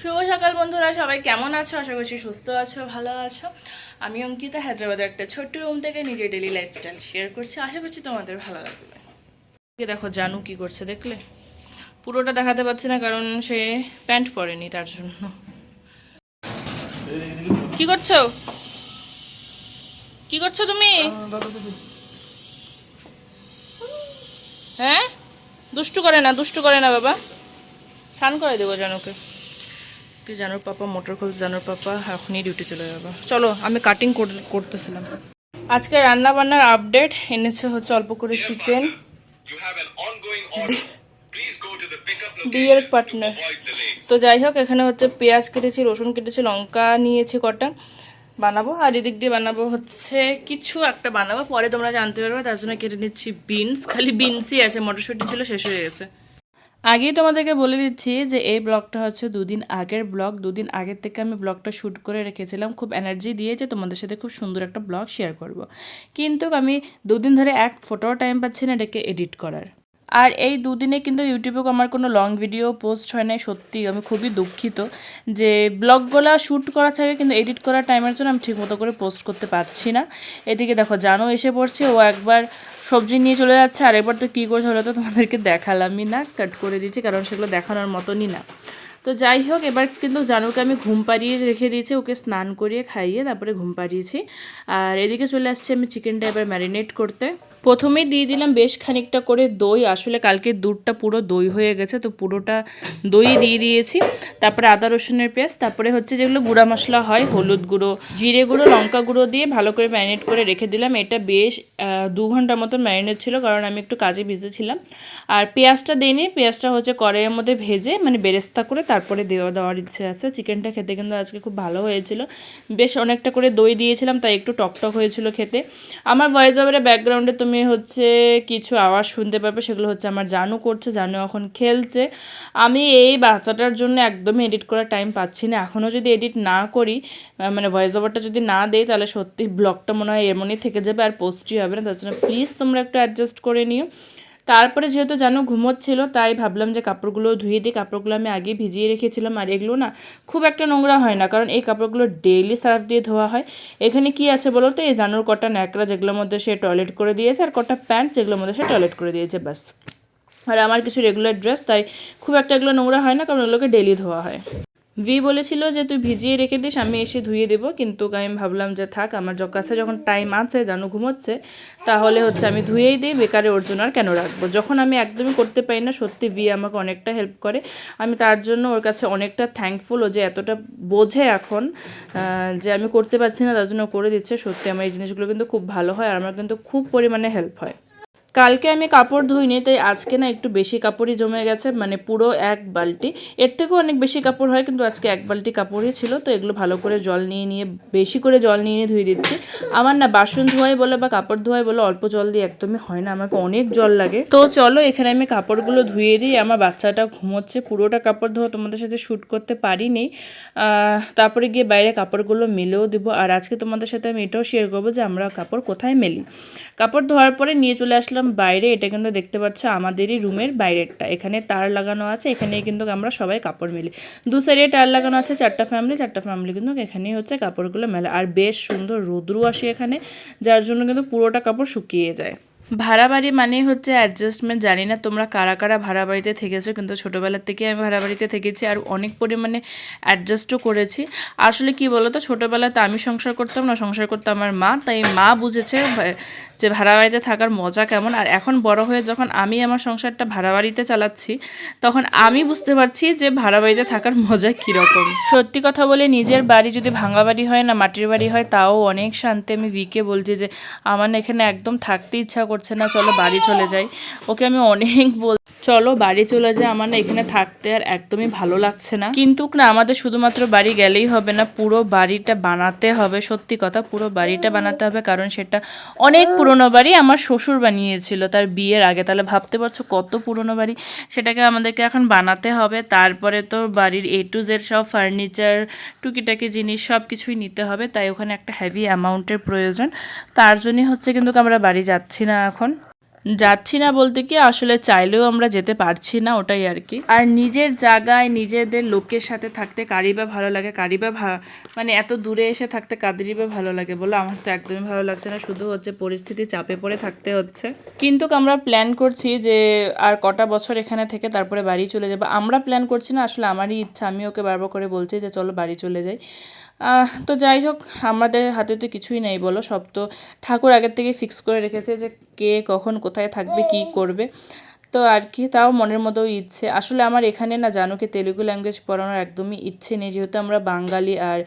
শুভ সকাল বন্ধুরা, সবাই কেমন আছো? আশা করছি সুস্থ আছো, ভালো আছো। আমি অঙ্কিতা হায়দ্রাবাদের একটা ছোট্ট রুম থেকে নিজের ডেইলি লাইফস্টাইল শেয়ার করছি। আশা করছি তোমাদের ভালো লাগবে। দেখো জানু কি করছে, দেখলে? পুরোটা দেখাতে পারছি না কারণ সে প্যান্ট পরেনি, তার জন্য। কি করছো? কি করছো তুমি? হ্যাঁ, দুষ্টু করে না, দুষ্টু করে না বাবা। স্নান করে দেবো জানুকে। জানুর পাপা মোটর খুলছে, জানুর পাপা এখনই ডিউটি চলে যাবে। চলো, আমি কাটিং করতেছিলাম। আজকে রান্না বান্নার আপডেট এনেছে হচ্ছে অল্প করে চিকেন, বিয়ের পার্টনার। তো যাই হোক, এখানে হচ্ছে পেঁয়াজ কেটেছি, রসুন কেটেছি, লঙ্কা নিয়েছি কটা, বানাবো। আর এদিক দিয়ে বানাবো হচ্ছে কিছু একটা বানাবো, পরে তোমরা জানতে পারবে। তার জন্য কেটে নিচ্ছি বিনস, খালি বিনসই আছে, মটরশুঁটি ছিল শেষ হয়ে গেছে। আগেই তোমাদেরকে বলে দিচ্ছি যে এই ব্লগটা হচ্ছে দুদিন আগের ব্লগ। দুদিন আগের থেকে আমি ব্লগটা শ্যুট করে রেখেছিলাম, খুব এনার্জি দিয়ে যে তোমাদের সাথে খুব সুন্দর একটা ব্লগ শেয়ার করব। কিন্তু আমি দুদিন ধরে এক ফটোও টাইম পাচ্ছি না এটাকে এডিট করার। আর এই দুদিনে কিন্তু ইউটিউবেও আমার কোনো লং ভিডিও পোস্ট হয় নাই। সত্যি আমি খুবই দুঃখিত যে ব্লগগুলো শ্যুট করা থাকে কিন্তু এডিট করার টাইমের জন্য আমি ঠিকমতো করে পোস্ট করতে পারছি না। এদিকে দেখো জানো এসে পড়ছে, ও একবার সবজি নিয়ে চলে যাচ্ছে, আর এবার তো কী করছে হলো তো তোমাদেরকে দেখালামই না, কাট করে দিচ্ছি কারণ সেগুলো দেখানোর মতনই না। তো যাই হোক, এবার কিন্তু জানুকে আমি ঘুম পাড়িয়ে রেখে দিয়েছি, ওকে স্নান করিয়ে খাইয়ে তারপরে ঘুম পাড়িয়েছি। আর এদিকে চলে আসছে আমি চিকেনটা এবার ম্যারিনেট করতে। প্রথমেই দিয়ে দিলাম বেশ খানিকটা করে দই। আসলে কালকে দুধটা পুরো দই হয়ে গেছে, তো পুরোটা দই দিয়ে দিয়েছি। তারপরে আদা রসুনের পেস্ট, তারপরে হচ্ছে যেগুলো গুঁড়া মশলা হয়, হলুদ গুঁড়ো, জিরে গুঁড়ো, লঙ্কা গুঁড়ো দিয়ে ভালো করে ম্যারিনেট করে রেখে দিলাম। এটা বেশ 2 ঘন্টার মতো ম্যারিনেট ছিল কারণ আমি একটু কাজে ভিজেছিলাম। আর পেঁয়াজটা দিইনি, পেঁয়াজটা হচ্ছে কড়াইয়ের মধ্যে ভেজে মানে বেরেস্তা করে তারপরে দেওয়ার ইচ্ছে আছে। চিকেনটা খেতে কিন্তু আজকে খুব ভালো হয়েছিল, বেশ অনেকটা করে দই দিয়েছিলাম তাই একটু টকটক হয়েছিল খেতে। আমার ভয়েস ওভারের ব্যাকগ্রাউন্ডে তুমি হচ্ছে কিছু আওয়াজ শুনতে পাবে, সেগুলো হচ্ছে আমার জানু করছে, জানু এখন খেলছে। আমি এই বাচ্চাটার জন্য একদমই এডিট করার টাইম পাচ্ছি না। এখনও যদি এডিট না করি, মানে ভয়েস ওভারটা যদি না দেই, তাহলে সত্যি ব্লগটা মনে হয় এমনই থেকে যাবে আর পোস্টই হবে না। তার জন্য প্লিজ তোমরা একটু অ্যাডজাস্ট করে নিও। তারপরে যেহেতু জানো ঘুমোচ্ছিল, তাই ভাবলাম যে কাপড়গুলো ধুয়ে দিই। কাপড়গুলো আমি আগে ভিজিয়ে রেখেছিলাম, আর এগুলো না খুব একটা নোংরা হয় না কারণ এই কাপড়গুলো ডেইলি সার্ফ দিয়ে ধোয়া হয়। এখানে কি আছে বলো তো, এই জানুর কটা ন্যাকড়া যেগুলোর মধ্যে সে টয়লেট করে দিয়েছে, আর কটা প্যান্ট যেগুলোর মধ্যে সে টয়লেট করে দিয়েছে, ব্যাস। আর আমার কিছু রেগুলার ড্রেস, তাই খুব একটা এগুলো নোংরা হয় না কারণ ওগুলোকে ডেইলি ধোয়া হয়। ভি বলেছিল যে তুই ভিজিয়ে রেখে দিস, আমি এসে ধুয়ে দেবো, কিন্তু আমি ভাবলাম যে থাক, আমার কাছে যখন টাইম আছে, জানো ঘুমোচ্ছে, তাহলে হচ্ছে আমি ধুয়েই দিই, বেকারে ওর জন্য আর কেন রাখবো। যখন আমি একদমই করতে পারি না, সত্যি ভি আমাকে অনেকটা হেল্প করে। আমি তার জন্য ওর কাছে অনেকটা থ্যাঙ্কফুল, ও যে এতটা বোঝে এখন যে আমি করতে পারছি না, তার জন্য করে দিচ্ছে। সত্যি আমার এই জিনিসগুলো কিন্তু খুব ভালো হয় আর আমার কিন্তু খুব পরিমাণে হেল্প হয়। কালকে আমি কাপড় ধুইনি, তাই আজকে না একটু বেশি কাপড়ই জমে গেছে, মানে পুরো 1 বালতি। এর থেকেও অনেক বেশি কাপড় হয় কিন্তু আজকে 1 বালতি কাপড়ই ছিল। তো এগুলো ভালো করে জল নিয়ে বেশি করে জল নিয়ে ধুয়ে দিচ্ছি। আমার না বাসন ধোয়াই বলো বা কাপড় ধোয়াই বলো, অল্প জল দিয়ে একদমই হয় না, আমাকে অনেক জল লাগে। তো চলো এখানে আমি কাপড়গুলো ধুয়ে দিই। আমার বাচ্চাটা ঘুমোচ্ছে, পুরোটা কাপড় ধোয়া তোমাদের সাথে শ্যুট করতে পারিনি। তারপরে গিয়ে বাইরে কাপড়গুলো মেলেও দেবো। আর আজকে তোমাদের সাথে আমি এটাও শেয়ার করবো যে আমরা কাপড় কোথায় মেলি। কাপড় ধোয়ার পরে নিয়ে চলে আসলাম বাইরে। এটা কিন্তু দেখতে পাচ্ছ আমাদেরই রুমের বাইরেরটা, এখানে তার লাগানো আছে, এখানেই কিন্তু আমরা সবাই কাপড় মেলি। 2 সাইডে তার লাগানো আছে, 4টা ফ্যামিলি কিন্তু এখানেই হচ্ছে কাপড়গুলো মেলে। আর বেশ সুন্দর রোদ্রু আসে এখানে, যার জন্য কিন্তু পুরোটা কাপড় শুকিয়ে যায়। ভাড়া বাড়ি মানেই হচ্ছে অ্যাডজাস্টমেন্ট। জানি না তোমরা কারা কারা ভাড়া বাড়িতে থেকেছো, কিন্তু ছোটোবেলার থেকে আমি ভাড়া বাড়িতে থেকেছি আর অনেক পরিমাণে অ্যাডজাস্টও করেছি। আসলে কি বলো তো, ছোটোবেলায় তো আমি সংসার করতাম না, সংসার করতো আমার মা, তাই মা বুঝেছে যে ভাড়া বাড়িতে থাকার মজা কেমন। আর এখন বড় হয়ে যখন আমি আমার সংসারটা ভাড়া বাড়িতে চালাচ্ছি, তখন আমি বুঝতে পারছি যে ভাড়া বাড়িতে থাকার মজা কীরকম। সত্যি কথা বলে, নিজের বাড়ি যদি ভাঙা বাড়ি হয় না, মাটির বাড়ি হয়, তাও অনেক শান্তি। আমি ভিকে বলছি যে আমার এখানে একদম থাকতে ইচ্ছা করছে না, চলো বাড়ি চলে যাই। ওকে আমি অনেক চলো বাড়ি চলে যায়, আমার না এখানে থাকতে আর একদমই ভালো লাগছে না। কিন্তু না, আমাদের শুধুমাত্র বাড়ি গেলেই হবে না, পুরো বাড়িটা বানাতে হবে। সত্যি কথা, পুরো বাড়িটা বানাতে হবে কারণ সেটা অনেক পুরনো বাড়ি, আমার শ্বশুর বানিয়েছিল তার বিয়ের আগে। তাহলে ভাবতে পারছো কত পুরনো বাড়ি, সেটাকে আমাদেরকে এখন বানাতে হবে। তারপরে তো বাড়ির A to Z সব ফার্নিচার, টুকিটাকি জিনিস সব কিছুই নিতে হবে, তাই ওখানে একটা হেভি অ্যামাউন্টের প্রয়োজন। তার জন্যই হচ্ছে কিন্তু আমরা বাড়ি যাচ্ছি না এখন। যাচ্ছি না বলতে কি আসলে চাইলেও আমরা যেতে পারছি না, ওটাই আর কি। আর নিজের জায়গায় নিজেদের লোকের সাথে থাকতে কারই বা ভালো লাগে, মানে এত দূরে এসে থাকতে কাদেরই বা ভালো লাগে বলো? আমার তো একদমই ভালো লাগছে না, শুধু হচ্ছে পরিস্থিতি চাপে পড়ে থাকতে হচ্ছে। কিন্তু আমরা প্ল্যান করছি যে আর কটা বছর এখানে থেকে তারপরে বাড়ি চলে যাবো। আমরা প্ল্যান করছি না, আসলে আমারই ইচ্ছা, আমি ওকে বারবার করে বলছি যে চলো বাড়ি চলে যাই। তো যাই হোক, আমাদের হাতে তো কিছুই নেই বলো, সব তো ঠাকুর আগের থেকে ফিক্স করে রেখেছে যে কে কখন কোথায় থাকবে কি করবে। তো আর কি, তাও মনের মধ্যেও ইচ্ছে। আসলে আমার এখানে না জানুকে তেলুগু ল্যাঙ্গুয়েজ পড়ানোর একদমই ইচ্ছে নেই, যেহেতু আমরা বাঙালি। আর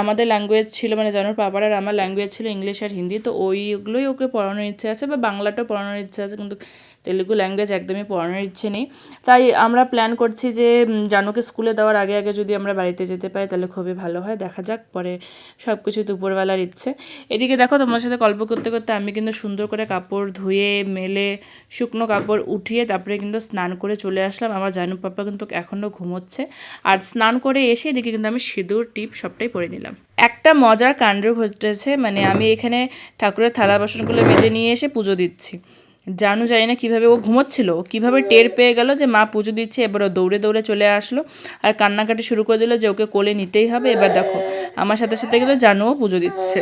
আমাদের ল্যাঙ্গুয়েজ ছিল, মানে জানুর পাপার আর আমার ল্যাঙ্গুয়েজ ছিল ইংলিশ আর হিন্দি, তো ওইগুলোই ওকে পড়ানোর ইচ্ছে আছে, বা বাংলাটাও পড়ানোর ইচ্ছে আছে, কিন্তু তেলুগু ল্যাঙ্গুয়েজ একদমই পড়ানোর ইচ্ছে নেই। তাই আমরা প্ল্যান করছি যে জানুকে স্কুলে দেওয়ার আগে আগে যদি আমরা বাড়িতে যেতে পারি তাহলে খুবই ভালো হয়। দেখা যাক, পরে সব কিছু দুপুরবেলার ইচ্ছে। এদিকে দেখো, তোমার সাথে গল্প করতে করতে আমি কিন্তু সুন্দর করে কাপড় ধুয়ে মেলে শুকনো কাপড় উঠিয়ে তারপরে কিন্তু স্নান করে চলে আসলাম। আমার জানু পাপা কিন্তু এখনও ঘুমোচ্ছে, আর স্নান করে এসে এদিকে কিন্তু আমি সিঁদুর টিপ সবটাই পরে নিলাম। একটা মজার কাণ্ড ঘটেছে, মানে আমি এখানে ঠাকুরের থালা বাসনগুলো মেজে নিয়ে এসে পুজো দিচ্ছি। জানু জানি না কীভাবে, ও ঘুমোচ্ছিল, কীভাবে টের পেয়ে গেল যে মা পুজো দিচ্ছে, এবার ও দৌড়ে দৌড়ে চলে আসলো আর কান্নাকাটি শুরু করে দিল যে ওকে কোলে নিতেই হবে। এবার দেখো আমার সাথে সাথে কিন্তু জানুও পুজো দিচ্ছে।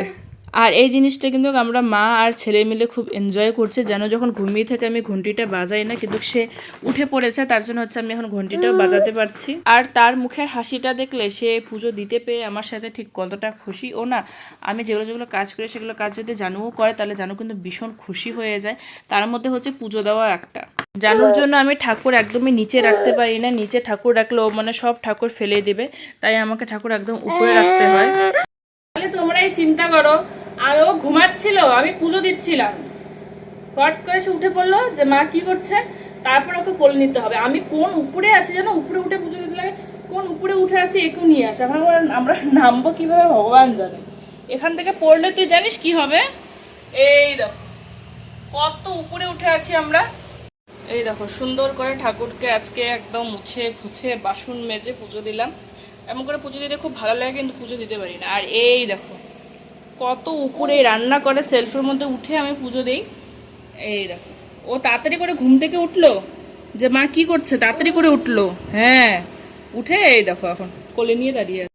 আর এই জিনিসটা কিন্তু আমরা মা আর ছেলে মিলে খুব এনজয় করছে। যেন যখন ঘুমিয়ে থাকে আমি ঘন্টিটা বাজাই না, কিন্তু সে উঠে পড়েছে, তার জন্য হচ্ছে আমি এখন ঘন্টিটাও বাজাতে পারছি। আর তার মুখের হাসিটা দেখলে সে পুজো দিতে পেয়ে আমার সাথে ঠিক কতটা খুশি ও না। আমি যেগুলো যেগুলো কাজ করি সেগুলো কাজ যদি জানুও করে তাহলে জানু কিন্তু ভীষণ খুশি হয়ে যায়। তার মধ্যে হচ্ছে পুজো দেওয়া একটা। জানুর জন্য আমি ঠাকুর একদমই নিচে রাখতে পারি না, নিচে ঠাকুর রাখলে ও মানে সব ঠাকুর ফেলে দিবে, তাই আমাকে ঠাকুর একদম উপরে রাখতে হয়। তাহলে তোমরাই চিন্তা করো, আর ও ঘুমাচ্ছিল, আমি পুজো দিচ্ছিলাম, ফট করে সে উঠে পড়লো যে মা কি করছে, তারপর ওকে কোলে নিতে হবে। আমি কোন উপরে আছি জানো, উপরে উঠে পুজো দিতে লাগে, কোন উপরে উঠে আছি একেও নিয়ে আসে। আমরা নামবো কিভাবে ভগবান জানে। এখান থেকে পড়লে তুই জানিস কি হবে। এই দেখো কত উপরে উঠে আছি আমরা। এই দেখো সুন্দর করে ঠাকুরকে আজকে একদম মুছে ঘুছে বাসন মেজে পুজো দিলাম। এমন করে পুজো দিতে খুব ভালো লাগে, কিন্তু পুজো দিতে পারি না। আর এই দেখো কত উপরে রান্না করে সেলফের মধ্যে উঠে আমি পুজো দিই। এই দেখো ও তাড়াতাড়ি করে ঘুম থেকে উঠলো যে মা কি করছে, তাড়াতাড়ি করে উঠলো। হ্যাঁ উঠে এই দেখো এখন কোলে নিয়ে দাঁড়িয়ে আছে।